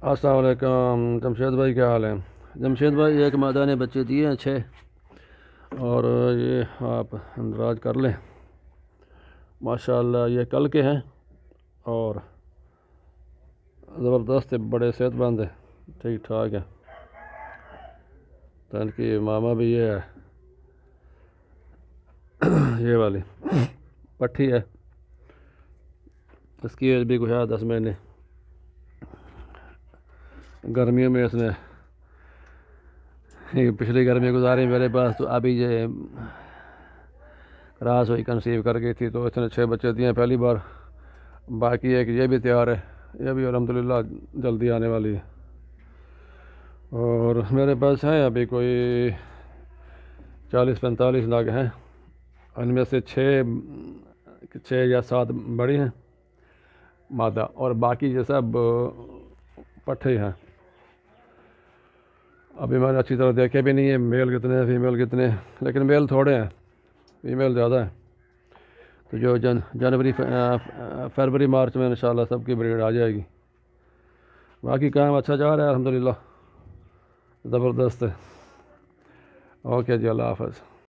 अस्सलाम वालेकुम जमशेद भाई, क्या हाल है? जमशेद भाई, एक मादा ने बच्चे दिए हैं 6, और ये आप अंदाज कर लें। माशाल्लाह ये कल के हैं और ज़बरदस्त है, बड़े सेहतमंद है, ठीक ठाक है। तो इनकी मामा भी ये है, ये वाली पट्ठी है। इसकी एज भी कुछ है 10 महीने। गर्मियों में इसने ये पिछली गर्मी गुजारी मेरे पास, तो अभी ये रास हुई कंसीव कर गई थी, तो इसने 6 बच्चे दिए हैं पहली बार। बाकी एक ये भी तैयार है, ये भी अल्हम्दुलिल्लाह जल्दी आने वाली है। और मेरे पास हैं अभी कोई 40-45 लाख हैं। उनमें से 6 या 7 बड़ी हैं मादा, और बाकी ये सब पट्ठे हैं। अभी मैंने अच्छी तरह देखे भी नहीं है मेल कितने हैं फीमेल कितने हैं, लेकिन मेल थोड़े हैं, फीमेल ज़्यादा है। तो जो जनवरी फरवरी मार्च में इंशाल्लाह सबकी ब्रीड आ जाएगी। बाकी काम अच्छा जा रहा है अल्हम्दुलिल्लाह, ज़बरदस्त है। ओके जी, अल्लाह हाफ़िज़।